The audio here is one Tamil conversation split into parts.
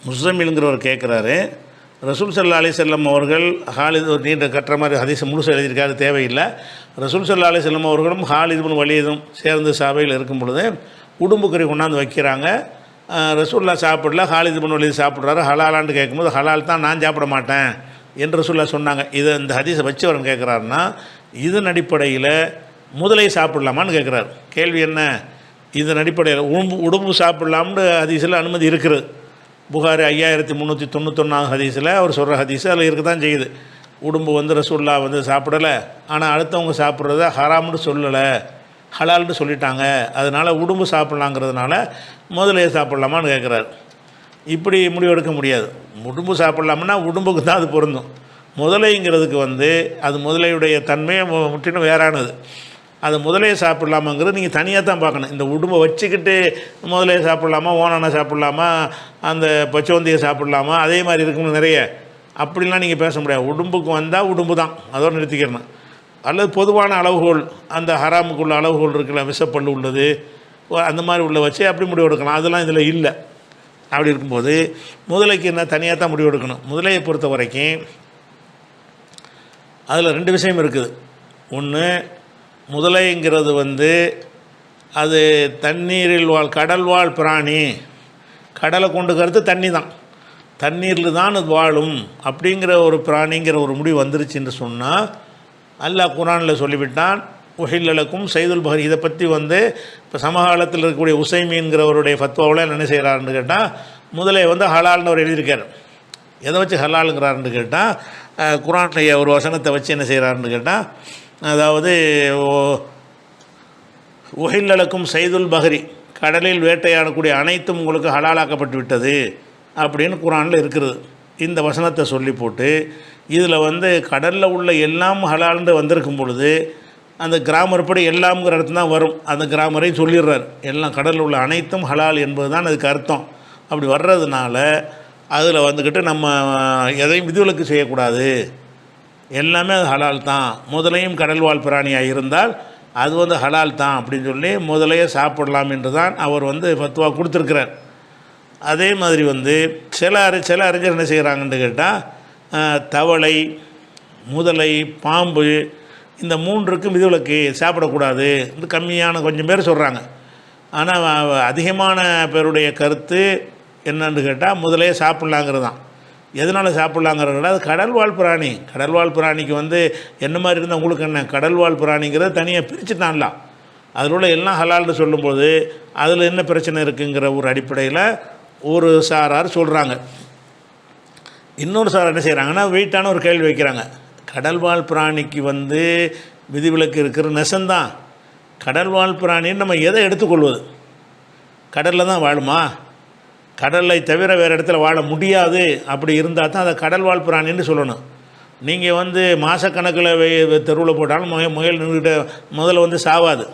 முஸ்லிம்ங்கிறவர் கேட்குறாரு, ரசூல் ஸல்லல்லாஹு அலைஹி வஸல்லம் அவர்கள் ஹாலித் ஒரு நீண்ட கட்டுற மாதிரி ஹதீஸ் முழுசாக எழுதியிருக்காரு, தேவையில்லை. ரசூல் ஸல்லல்லாஹு அலைஹி வஸல்லம் அவர்களும் ஹாலித் இப்னு வலீதும் சேர்ந்து சபையில் இருக்கும் பொழுது உடும்பு கறி கொண்டாந்து வைக்கிறாங்க. ரசூலுல்லாஹ் சாப்பிடல, ஹாலித் இப்னு வலீது சாப்பிட்றாரு. ஹலாலான்னு கேட்கும்போது ஹலால் தான், நான் சாப்பிட மாட்டேன் என்று ரசூலுல்லாஹ் சொன்னாங்க. இதை இந்த ஹதீஸை வச்சவரன் கேட்குறாருன்னா, இதன் அடிப்படையில் முதலை சாப்பிடலாமான்னு கேட்குறாரு. கேள்வி என்ன? இதன் அடிப்படையில் உடும்பு சாப்பிடலாம்னு ஹதீஸில் அனுமதி இருக்குது. புகாரி 5391 ஹதீஸில் அவர் சொல்கிற ஹதீஸு அதில் இருக்க தான் செய்யுது. உடும்பு ரசூலுல்லாஹ் சாப்பிடலை, ஆனால் அடுத்தவங்க சாப்பிட்றத ஹராம்னு சொல்லலை, ஹலால்னு சொல்லிட்டாங்க. அதனால் உடும்பு சாப்பிட்லாங்கிறதுனால முதலையை சாப்பிட்லாமான்னு கேட்குறாரு. இப்படி முடிவெடுக்க முடியாது. உடும்பு சாப்பிட்லாம்னா உடும்புக்கு தான் அது பொருந்தும். முதலைங்கிறதுக்கு அது முதலையுடைய தன்மையை முற்றிலும் வேறானது. அது முதலையை சாப்பிட்லாமாங்கிறது நீங்கள் தனியாக தான் பார்க்கணும். இந்த உடும்பை வச்சுக்கிட்டு முதலையை சாப்பிட்லாமா, ஓனானை சாப்பிட்லாமா, அந்த பச்சோந்தியை சாப்பிட்லாமா, அதே மாதிரி இருக்குன்னு நிறைய அப்படிலாம் நீங்கள் பேச முடியாது. உடும்புக்கு வந்தால் உடும்பு தான், அதோடு நிறுத்திக்கிறணும். அல்லது பொதுவான அளவுகோல், அந்த ஹராமுக்குள்ள அளவுகோல் இருக்குல்ல, விஷப்பல் உள்ளது, அந்த மாதிரி உள்ள வச்சு அப்படி முடிவு எடுக்கலாம். அதெல்லாம் இதில் இல்லை. அப்படி இருக்கும்போது முதலைக்கு என்ன தனியாக தான் முடிவு எடுக்கணும். முதலையை பொறுத்த வரைக்கும் அதில் 2 விஷயம் இருக்குது. ஒன்று, முதலைங்கிறது அது தண்ணீரில் கடல் வாழ் பிராணி. கடலை கொண்டு கருத்து தண்ணி தான், தண்ணீரில் தான் அது வாழும் அப்படிங்கிற ஒரு பிராணிங்கிற ஒரு முடிவு வந்துருச்சுன்னு சொன்னால் அல்லாஹ் குர்ஆனில் சொல்லிவிட்டான், உஹில்லலக்கும் சைதுல் பஹரி. இதை பற்றி இப்போ சமகாலத்தில் இருக்கக்கூடிய உசைமீன்கிறவருடைய ஃபத்வாவில் என்ன செய்கிறாருன்னு கேட்டால், முதலை ஹலால்னு அவர் எழுதியிருக்கார். எதை வச்சு ஹலாலுங்கிறாருன்னு கேட்டால், குர்ஆன்லைய ஒரு வசனத்தை வச்சு என்ன செய்கிறாருன்னு கேட்டால், அதாவது உஹில்லலக்கும் சைதுல் பஹரி, கடலில் வேட்டையாடக்கூடிய அனைத்தும் உங்களுக்கு ஹலாலாக்கப்பட்டு விட்டது அப்படின்னு குர்ஆனில் இருக்கிறது. இந்த வசனத்தை சொல்லி போட்டு இதில் கடலில் உள்ள எல்லாம் ஹலால்னு வந்திருக்கும் பொழுது அந்த கிராமர் படி எல்லாம்ங்கிற இடத்துல தான் வரும். அந்த கிராமரை சொல்லிடுறார், எல்லாம் கடலில் உள்ள அனைத்தும் ஹலால் என்பது தான் அதுக்கு அர்த்தம். அப்படி வர்றதுனால அதில் நம்ம எதையும் விதிவிலக்கு செய்யக்கூடாது, எல்லாமே அது ஹலால் தான். முதலையும் கடல் வாழ் பிராணியாக இருந்தால் அது ஹலால் தான் அப்படின்னு சொல்லி முதலையே சாப்பிடலாம் என்று தான் அவர் ஃபத்வா கொடுத்துருக்கிறார். அதே மாதிரி சில அறிஞர் என்ன செய்கிறாங்கன்னு கேட்டால், தவளை, முதலை, பாம்பு இந்த 3க்கும் விதிவிலக்கு, சாப்பிடக்கூடாது கம்மியான கொஞ்சம் பேர் சொல்கிறாங்க. ஆனால் அதிகமான பேருடைய கருத்து என்னன்னு கேட்டால் முதலையே சாப்பிட்லாங்கிறது தான். எதனால் சாப்பிட்லாங்கிறத அது கடல்வாழ் பிராணி. கடல்வாழ் பிராணிக்கு என்ன மாதிரி இருந்தால் உங்களுக்கு என்ன, கடல்வாழ் பிராணிங்கிறத தனியாக பிரிச்சுட்டான்லாம். அதில் உள்ள எல்லாம் ஹலால்னு சொல்லும்போது அதில் என்ன பிரச்சனை இருக்குங்கிற ஒரு அடிப்படையில் ஒரு சாரார் சொல்கிறாங்க. இன்னொரு சார் என்ன செய்கிறாங்கன்னா, வெயிட்டான ஒரு கேள்வி வைக்கிறாங்க. கடல்வாழ் பிராணிக்கு விதிவிலக்கு இருக்கிற நெசந்தான். கடல்வாழ் பிராணின்னு நம்ம எதை எடுத்துக்கொள்வது? கடலில் தான் வாழுமா? கடலை தவிர வேறு இடத்துல வாழ முடியாது. அப்படி இருந்தால் தான் அதை கடல்வாழ் பிராணின்னு சொல்லணும். நீங்கள் மாதக்கணக்கில் தெருவில் போட்டாலும் முயல் நின்றுக்கிட்ட முதல்ல சாவாது.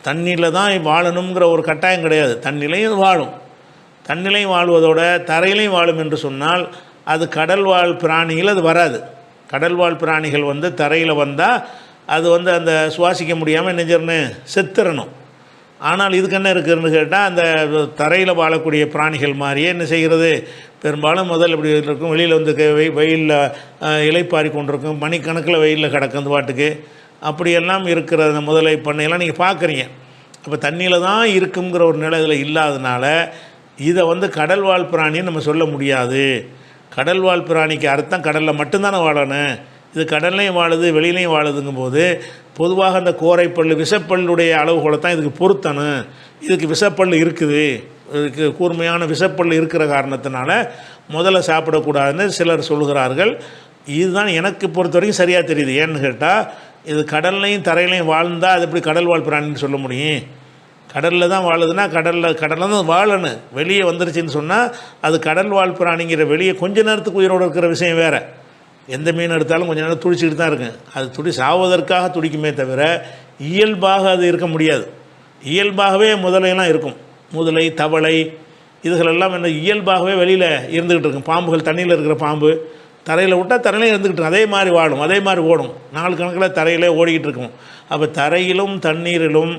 தண்ணியில் தான் வாழணுங்கிற ஒரு கட்டாயம் கிடையாது. தண்ணிலையும் வாழும். தண்ணிலையும் வாழ்வதோட தரையிலையும் வாழும் என்று சொன்னால் அது கடல்வாழ் பிராணிகள் அது வராது. கடல்வாழ் பிராணிகள் தரையில் வந்தால் அது அந்த சுவாசிக்க முடியாமல் நெஞ்சர்னு செத்துறணும். ஆனால் இதுக்கு என்ன இருக்குதுன்னு கேட்டால், அந்த தரையில் வாழக்கூடிய பிராணிகள் மாதிரியே என்ன செய்கிறது, பெரும்பாலும் முதல் இப்படி இருக்கும், வெளியில் வெயிலில் இலைப்பாரி கொண்டிருக்கும், மணிக்கணக்கில் வெயிலில் கிடக்கும் அந்த பாட்டுக்கு. அப்படியெல்லாம் இருக்கிற அந்த முதலை பண்ணையெல்லாம் நீங்கள் பார்க்குறீங்க. அப்போ தண்ணியில் தான் இருக்குங்கிற ஒரு நிலை இதில் இல்லாதனால இதை கடல்வாழ் பிராணின்னு நம்ம சொல்ல முடியாது. கடல்வாழ் பிராணிக்கு அர்த்தம் கடலில் மட்டும்தானே வாழணும். இது கடல்லையும் வாழுது, வெளியிலையும் வாழுதுங்கும்போது பொதுவாக அந்த கோரைப்பல், விஷப்பல்லுடைய அளவுகளை தான் இதுக்கு பொருத்தணும். இதுக்கு விஷப்பல் இருக்குது, இதுக்கு கூர்மையான விஷப்பல் இருக்கிற காரணத்தினால முதல்ல சாப்பிடக்கூடாதுன்னு சிலர் சொல்கிறார்கள். இதுதான் எனக்கு பொறுத்த வரைக்கும் சரியாக தெரியுது. ஏன்னு கேட்டால், இது கடல்லையும் தரையிலையும் வாழ்ந்தால் அது எப்படி கடல்வாழ் பிராணின்னு சொல்ல முடியும்? கடலில் தான் வாழுதுன்னா கடலில் தான் வாழணும். வெளியே வந்துருச்சுன்னு சொன்னால் அது கடல்வாழ் பிராணிங்கிற வெளியே கொஞ்ச நேரத்துக்கு உயிரோடு இருக்கிற விஷயம் வேறு. எந்த மீன் எடுத்தாலும் கொஞ்சம் நேரம் துடிச்சிக்கிட்டு தான் இருக்கும். அது சாவதற்காக துடிக்குமே தவிர இயல்பாக அது இருக்க முடியாது. இயல்பாகவே முதலையெல்லாம் இருக்கும். முதலை, தவளை இதுகளெல்லாம் என்ன இயல்பாகவே வெளியில் இருந்துக்கிட்டு இருக்கும். பாம்புகள், தண்ணியில் இருக்கிற பாம்பு தரையில் விட்டால் தரையிலே இருந்துக்கிட்டு இருக்கும். அதே மாதிரி வாழும், அதே மாதிரி ஓடும். நாள் கணக்கில் தரையிலே ஓடிக்கிட்டு இருக்கும். அப்போ தரையிலும் தண்ணீரிலும்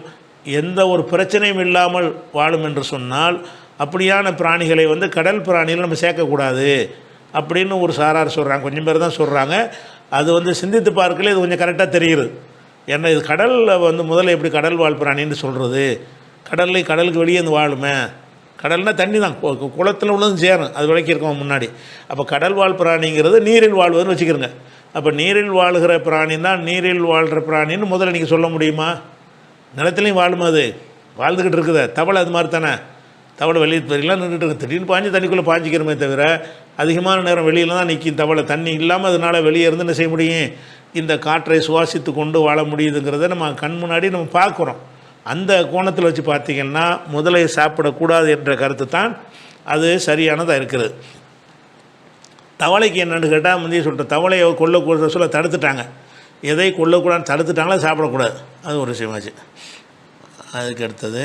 எந்த ஒரு பிரச்சனையும் இல்லாமல் வாழும் என்று சொன்னால் அப்படியான பிராணிகளை வந்து கடல் பிராணிகள் நம்ம சேர்க்கக்கூடாது அப்படின்னு ஒரு சாரார் சொல்கிறாங்க. கொஞ்சம் பேர் தான் சொல்கிறாங்க. அது வந்து சிந்தித்து பார்க்கல இது கொஞ்சம் கரெக்டாக தெரியுது. ஏன்னா இது கடலில் வந்து முதல்ல எப்படி கடல் வாழ் பிராணின்னு சொல்கிறது, கடலுக்கு வெளியே இருந்து வாழுமே. கடல்னால் தண்ணி தான், குளத்தில் உள்ளதும் சேரும், அது விளக்கியிருக்கோம் முன்னாடி. அப்போ கடல் வாழ் பிராணிங்கிறது நீரில் வாழ்வதுன்னு வச்சுக்கிறோங்க. அப்போ நீரில் வாழ்கிற பிராணி தான் நீரில் வாழ்கிற பிராணின்னு முதல்ல நீங்கள் சொல்ல முடியுமா? நிலத்துலையும் வாழுமா? அது வாழ்ந்துக்கிட்டு இருக்குது. தவளை அது மாதிரி தானே. தவளை வெளியே தெரியலாம் நின்றுட்டு இருக்கு. திடீர்னு பாஞ்சு தண்ணிக்குள்ளே பாஞ்சிக்கிறோமே தவிர அதிகமான நேரம் வெளியில் தான் நிற்கும் தவளை. தண்ணி இல்லாமல் அதனால் வெளியே இருந்து என்ன செய்ய முடியும்? இந்த காற்றை சுவாசித்து கொண்டு வாழ முடியுதுங்கிறத நம்ம கண் முன்னாடி நம்ம பார்க்குறோம். அந்த கோணத்தில் வச்சு பார்த்திங்கன்னா முதலை சாப்பிடக்கூடாது என்ற கருத்து தான் அது சரியானதாக இருக்குது. தவளைக்கு என்னென்னு கேட்டால் முந்தைய சொல்லிட்டு தவளையை கொல்லக்கூட சொல்ல தடுத்துட்டாங்க. எதை கொல்லக்கூடாதுன்னு தடுத்துட்டாங்களோ சாப்பிடக்கூடாது. அது ஒரு விஷயமாச்சு. அதுக்கு அடுத்தது